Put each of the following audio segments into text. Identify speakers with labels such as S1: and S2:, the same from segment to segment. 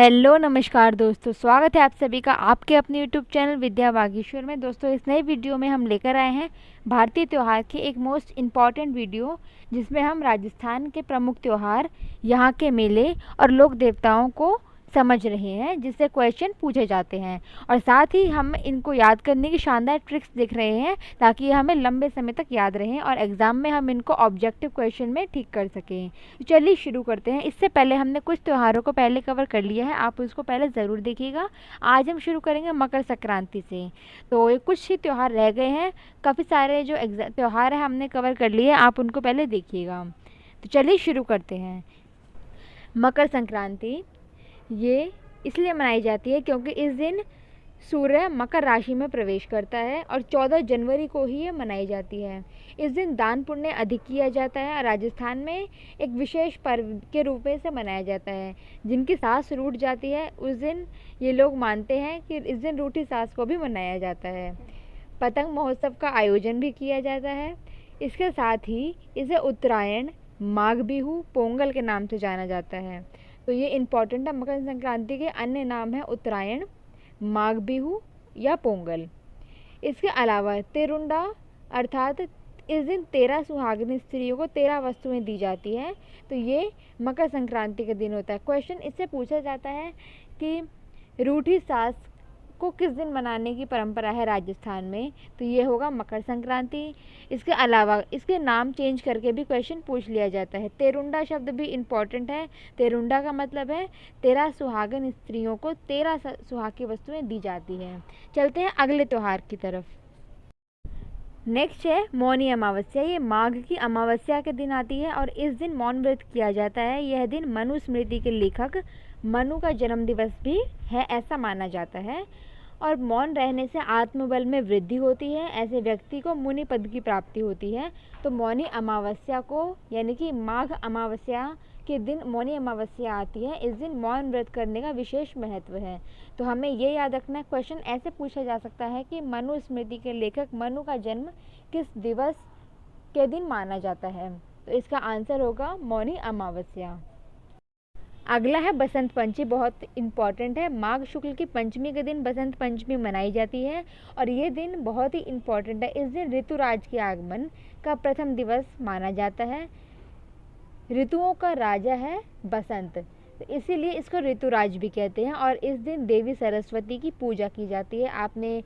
S1: Hello नमस्कार दोस्तों, स्वागत है आप सभी का आपके अपने यूट्यूब चैनल विद्या बागेश्वर में। दोस्तों, इस नए वीडियो में हम लेकर आए हैं भारतीय त्यौहार के एक मोस्ट इम्पॉर्टेंट वीडियो, जिसमें हम राजस्थान के प्रमुख त्यौहार, यहाँ के मेले और लोक देवताओं को समझ रहे हैं, जिससे क्वेश्चन पूछे जाते हैं। और साथ ही हम इनको याद करने की शानदार ट्रिक्स देख रहे हैं, ताकि ये हमें लंबे समय तक याद रहें और एग्ज़ाम में हम इनको ऑब्जेक्टिव क्वेश्चन में ठीक कर सकें। तो चलिए शुरू करते हैं। इससे पहले हमने कुछ त्योहारों को पहले कवर कर लिया है, आप उसको पहले ज़रूर देखिएगा। आज हम शुरू करेंगे मकर संक्रांति से। तो ये कुछ ही त्यौहार रह गए हैं, काफ़ी सारे जो त्यौहार है हमने कवर कर लिए, आप उनको पहले देखिएगा। तो चलिए शुरू करते हैं। मकर संक्रांति ये इसलिए मनाई जाती है क्योंकि इस दिन सूर्य मकर राशि में प्रवेश करता है और 14 जनवरी को ही ये मनाई जाती है। इस दिन दान पुण्य अधिक किया जाता है और राजस्थान में एक विशेष पर्व के रूप में इसे मनाया जाता है। जिनकी सांस रूठ जाती है उस दिन ये लोग मानते हैं कि इस दिन रूठी सांस को भी मनाया जाता है। पतंग महोत्सव का आयोजन भी किया जाता है। इसके साथ ही इसे उत्तरायण, माघ बिहू, पोंगल के नाम से जाना जाता है। तो ये इम्पॉर्टेंट है। मकर संक्रांति के अन्य नाम है उत्तरायण, माघ बिहू या पोंगल। इसके अलावा तेरुंडा अर्थात इस दिन 13 सुहागिन स्त्रियों को 13 वस्तुएं दी जाती है। तो ये मकर संक्रांति के दिन होता है। क्वेश्चन इससे पूछा जाता है कि रूठी सास को किस दिन मनाने की परंपरा है राजस्थान में, तो ये होगा मकर संक्रांति। इसके अलावा इसके नाम चेंज करके भी क्वेश्चन पूछ लिया जाता है। तेरुंडा शब्द भी इम्पॉर्टेंट है। तेरुंडा का मतलब है 13 सुहागिन स्त्रियों को 13 सुहाग की वस्तुएं दी जाती हैं। चलते हैं अगले त्यौहार की तरफ। नेक्स्ट है मौनी अमावस्या। ये माघ की अमावस्या के दिन आती है और इस दिन मौन व्रत किया जाता है। यह दिन मनुस्मृति के लेखक मनु का जन्म दिवस भी है, ऐसा माना जाता है। और मौन रहने से आत्मबल में वृद्धि होती है, ऐसे व्यक्ति को मुनि पद की प्राप्ति होती है। तो मौनी अमावस्या को यानी कि माघ अमावस्या के दिन मौनी अमावस्या आती है। इस दिन मौन व्रत करने का विशेष महत्व है। तो हमें ये याद रखना है। क्वेश्चन ऐसे पूछा जा सकता है कि मनुस्मृति के लेखक मनु का जन्म किस दिवस के दिन माना जाता है, तो इसका आंसर होगा मौनी अमावस्या। अगला है बसंत पंचमी, बहुत इम्पॉर्टेंट है। माघ शुक्ल की पंचमी के दिन बसंत पंचमी मनाई जाती है और ये दिन बहुत ही इम्पॉर्टेंट है। इस दिन ऋतुराज के आगमन का प्रथम दिवस माना जाता है। ऋतुओं का राजा है बसंत, तो इसीलिए इसको ऋतुराज भी कहते हैं। और इस दिन देवी सरस्वती की पूजा की जाती है। आपने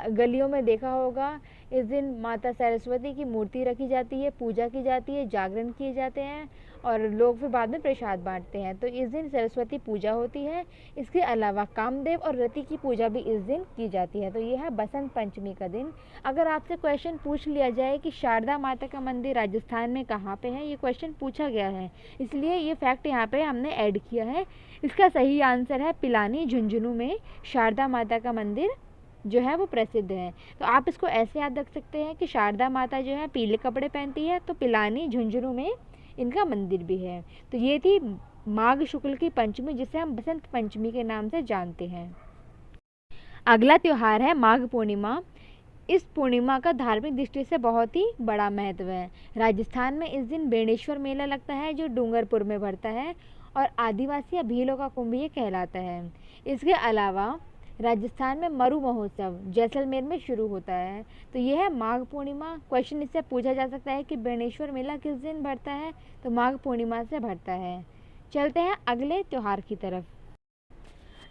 S1: गलियों में देखा होगा, इस दिन माता सरस्वती की मूर्ति रखी जाती है, पूजा की जाती है, जागरण किए जाते हैं और लोग फिर बाद में प्रसाद बांटते हैं। तो इस दिन सरस्वती पूजा होती है। इसके अलावा कामदेव और रति की पूजा भी इस दिन की जाती है। तो ये है बसंत पंचमी का दिन। अगर आपसे क्वेश्चन पूछ लिया जाए कि शारदा माता का मंदिर राजस्थान में कहाँ पे है, ये क्वेश्चन पूछा गया है, इसलिए ये फैक्ट यहाँ पे हमने ऐड किया है। इसका सही आंसर है पिलानी, झुंझुनू में शारदा माता का मंदिर जो है वो प्रसिद्ध है। तो आप इसको ऐसे याद रख सकते हैं कि शारदा माता जो है पीले कपड़े पहनती है, तो पिलानी झुंझुनू में इनका मंदिर भी है। तो ये थी माघ शुक्ल की पंचमी, जिसे हम बसंत पंचमी के नाम से जानते हैं। अगला त्यौहार है माघ पूर्णिमा। इस पूर्णिमा का धार्मिक दृष्टि से बहुत ही बड़ा महत्व है। राजस्थान में इस दिन बेणेश्वर मेला लगता है, जो डूंगरपुर में भरता है और आदिवासी या भीलों का कुंभ ये कहलाता है। इसके अलावा राजस्थान में मरु महोत्सव जैसलमेर में शुरू होता है। तो यह है माघ पूर्णिमा। क्वेश्चन इससे पूछा जा सकता है कि बेणेश्वर मेला किस दिन भरता है, तो माघ पूर्णिमा से भरता है। चलते हैं अगले त्यौहार की तरफ।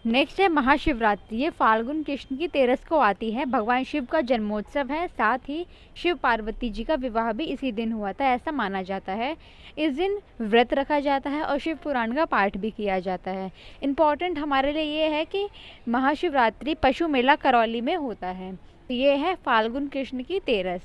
S1: नेक्स्ट है महाशिवरात्रि। ये फाल्गुन कृष्ण की 13 को आती है। भगवान शिव का जन्मोत्सव है, साथ ही शिव पार्वती जी का विवाह भी इसी दिन हुआ था, ऐसा माना जाता है। इस दिन व्रत रखा जाता है और शिव पुराण का पाठ भी किया जाता है। इम्पॉर्टेंट हमारे लिए ये है कि महाशिवरात्रि पशु मेला करौली में होता है। तो ये है फाल्गुन कृष्ण की 13।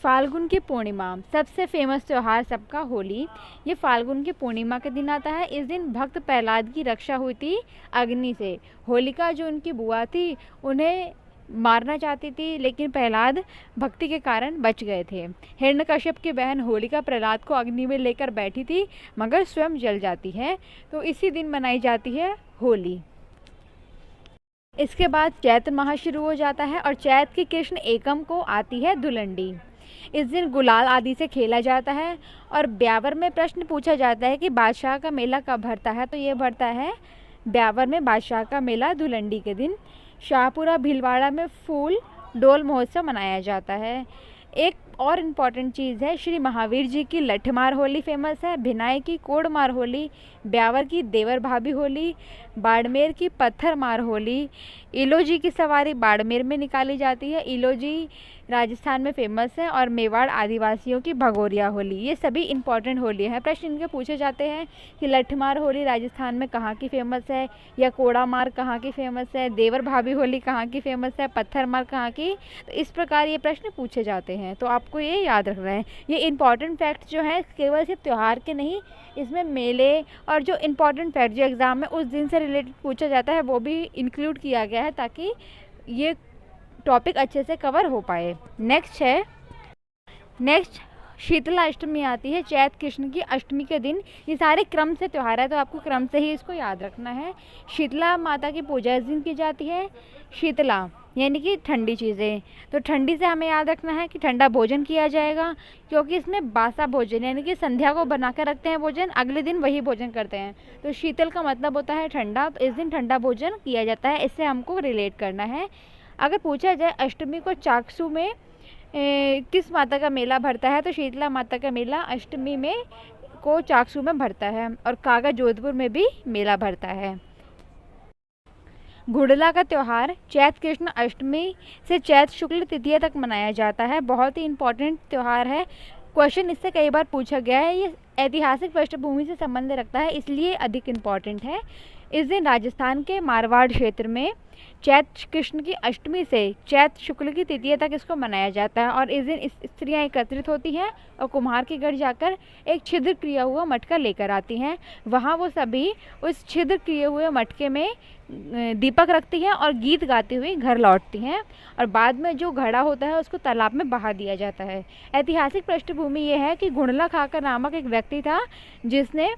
S1: फाल्गुन की पूर्णिमा, सबसे फेमस त्यौहार सबका होली। ये फाल्गुन की पूर्णिमा के दिन आता है। इस दिन भक्त प्रहलाद की रक्षा हुई थी अग्नि से। होलिका जो उनकी बुआ थी, उन्हें मारना चाहती थी, लेकिन प्रहलाद भक्ति के कारण बच गए थे। हिरण्यकश्यप की बहन होलिका प्रहलाद को अग्नि में लेकर बैठी थी, मगर स्वयं जल जाती है। तो इसी दिन मनाई जाती है होली। इसके बाद चैत्र माह शुरू हो जाता है और चैत्र की कृष्ण एकम को आती है धुलंडी। इस दिन गुलाल आदि से खेला जाता है और ब्यावर में प्रश्न पूछा जाता है कि बादशाह का मेला कब भरता है, तो ये भरता है ब्यावर में बादशाह का मेला धुलंडी के दिन, शाहपुरा भीलवाड़ा में फूल डोल महोत्सव मनाया जाता है। एक और इम्पॉर्टेंट चीज़ है, श्री महावीर जी की लठमार होली फेमस है, भिनाई की कोड़मार होली, ब्यावर की देवर भाभी होली, बाड़मेर की पत्थर मार होली, इलोजी की सवारी बाड़मेर में निकाली जाती है, इलोजी राजस्थान में फेमस है, और मेवाड़ आदिवासियों की भगोरिया होली। ये सभी इम्पॉर्टेंट होली हैं। प्रश्न इनके पूछे जाते हैं कि लठमार होली राजस्थान में कहाँ की फेमस है, या कोड़ा मार कहाँ की फेमस है, देवर भाभी होली कहाँ की फेमस है, पत्थर मार कहाँ की। तो इस प्रकार ये प्रश्न पूछे जाते हैं, तो आपको ये याद रखना है। ये इम्पॉर्टेंट फैक्ट जो है केवल सिर्फ त्यौहार के नहीं, इसमें मेले और जो इम्पॉर्टेंट फैक्ट जो एग्ज़ाम में उस दिन से रिलेटेड पूछा जाता है वो भी इंक्लूड किया गया है, ताकि ये टॉपिक अच्छे से कवर हो पाए। नेक्स्ट शीतला अष्टमी आती है, चैत कृष्ण की अष्टमी के दिन। ये सारे क्रम से त्यौहार है, तो आपको क्रम से ही इसको याद रखना है। शीतला माता की पूजा इस दिन की जाती है। शीतला यानी कि ठंडी चीज़ें, तो ठंडी से हमें याद रखना है कि ठंडा भोजन किया जाएगा, क्योंकि इसमें बासा भोजन यानी कि संध्या को बना कर रखते हैं भोजन, अगले दिन वही भोजन करते हैं। तो शीतल का मतलब होता है ठंडा, तो इस दिन ठंडा भोजन किया जाता है, इससे हमको रिलेट करना है। अगर पूछा जाए अष्टमी को चाकसू में किस माता का मेला भरता है, तो शीतला माता का मेला अष्टमी में को चाकसू में भरता है, और कागा जोधपुर में भी मेला भरता है। घुड़ला का त्यौहार चैत कृष्ण अष्टमी से चैत शुक्ल तृतीया तक मनाया जाता है। बहुत ही इम्पोर्टेंट त्यौहार है, क्वेश्चन इससे कई बार पूछा गया है। ये ऐतिहासिक पृष्ठभूमि से संबंध रखता है, इसलिए अधिक इम्पॉर्टेंट है। इस दिन राजस्थान के मारवाड़ क्षेत्र में चैत कृष्ण की अष्टमी से चैत शुक्ल की तृतीया तक इसको मनाया जाता है, और इस दिन स्त्रियां एकत्रित होती हैं और कुम्हार के घर जाकर एक छिद्र किया हुआ मटका लेकर आती हैं। वहाँ वो सभी उस छिद्र किए हुए मटके में दीपक रखती हैं और गीत गाती हुई घर लौटती हैं, और बाद में जो घड़ा होता है उसको तालाब में बहा दिया जाता है। ऐतिहासिक पृष्ठभूमि ये है कि घुड़ला खाकर नामक एक व्यक्ति था जिसने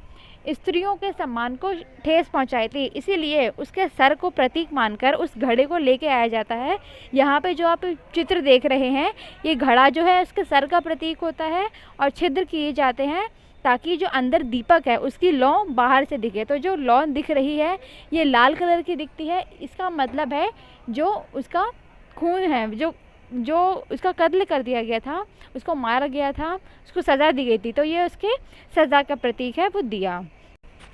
S1: स्त्रियों के सम्मान को ठेस पहुंचाई थी, इसीलिए उसके सर को प्रतीक मानकर उस घड़े को लेके आया जाता है। यहाँ पे जो आप चित्र देख रहे हैं, ये घड़ा जो है उसके सर का प्रतीक होता है, और छिद्र किए जाते हैं ताकि जो अंदर दीपक है उसकी लौ बाहर से दिखे। तो जो लौ दिख रही है ये लाल कलर की दिखती है, इसका मतलब है जो उसका खून है, जो उसका कत्ल कर दिया गया था, उसको मारा गया था, उसको सज़ा दी गई थी, तो ये उसके सज़ा का प्रतीक है, वो दिया।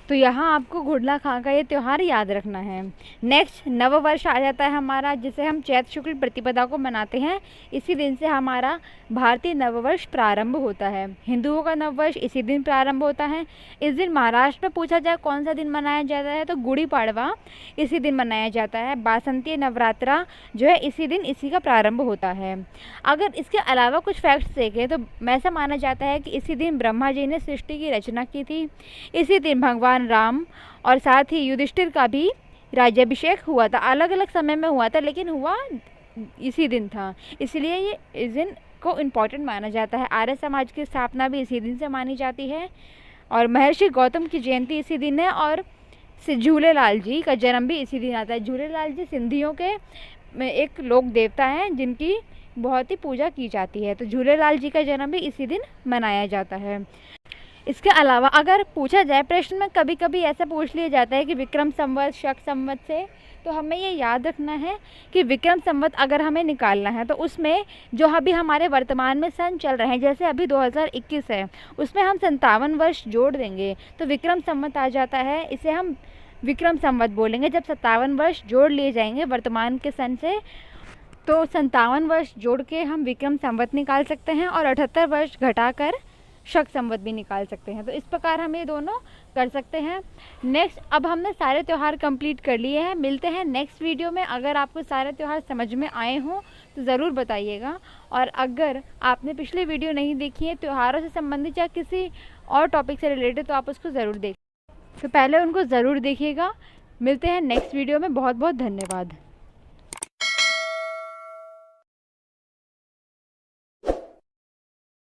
S1: तो यहाँ आपको घुड़ला खां का ये त्यौहार याद रखना है। नेक्स्ट नववर्ष आ जाता है हमारा, जिसे हम चैत शुक्ल प्रतिपदा को मनाते हैं। इसी दिन से हमारा भारतीय नववर्ष प्रारंभ होता है। हिंदुओं का नववर्ष इसी दिन प्रारंभ होता है। इस दिन महाराष्ट्र में पूछा जाए कौन सा दिन मनाया जाता है, तो गुड़ी पाड़वा इसी दिन मनाया जाता है। बासंती नवरात्रा जो है इसी दिन इसी का प्रारंभ होता है। अगर इसके अलावा कुछ फैक्ट्स देखें तो ऐसा माना जाता है कि इसी दिन ब्रह्मा जी ने सृष्टि की रचना की थी। इसी दिन भगवान राम और साथ ही युधिष्ठिर का भी राज्याभिषेक हुआ था। अलग अलग समय में हुआ था, लेकिन हुआ इसी दिन था, इसलिए ये इस दिन को इम्पोर्टेंट माना जाता है। आर्य समाज की स्थापना भी इसी दिन से मानी जाती है, और महर्षि गौतम की जयंती इसी दिन है, और झूलेलाल जी का जन्म भी इसी दिन आता है। झूलेलाल जी सिंधियों के एक लोक देवता हैं जिनकी बहुत ही पूजा की जाती है, तो झूलेलाल जी का जन्म भी इसी दिन मनाया जाता है। इसके अलावा अगर पूछा जाए प्रश्न में कभी कभी ऐसा पूछ लिया जाता है कि विक्रम संवत शक संवत से, तो हमें ये याद रखना है कि विक्रम संवत अगर हमें निकालना है तो उसमें जो अभी हमारे वर्तमान में सन चल रहे हैं, जैसे अभी 2021 है, उसमें हम 57 वर्ष जोड़ देंगे तो विक्रम संवत आ जाता है। इसे हम विक्रम संवत बोलेंगे। जब 57 वर्ष जोड़ लिए जाएंगे वर्तमान के सन से, तो 57 वर्ष जोड़ के हम विक्रम संवत निकाल सकते हैं, और 78 वर्ष घटाकर शक संवत भी निकाल सकते हैं। तो इस प्रकार हम ये दोनों कर सकते हैं। नेक्स्ट, अब हमने सारे त्यौहार कंप्लीट कर लिए हैं। मिलते हैं नेक्स्ट वीडियो में। अगर आपको सारे त्यौहार समझ में आए हों तो ज़रूर बताइएगा, और अगर आपने पिछले वीडियो नहीं देखी है त्योहारों से संबंधित या किसी और टॉपिक से रिलेटेड, तो आप उसको ज़रूर देखें। तो पहले उनको ज़रूर देखिएगा। मिलते हैं नेक्स्ट वीडियो में। बहुत बहुत धन्यवाद।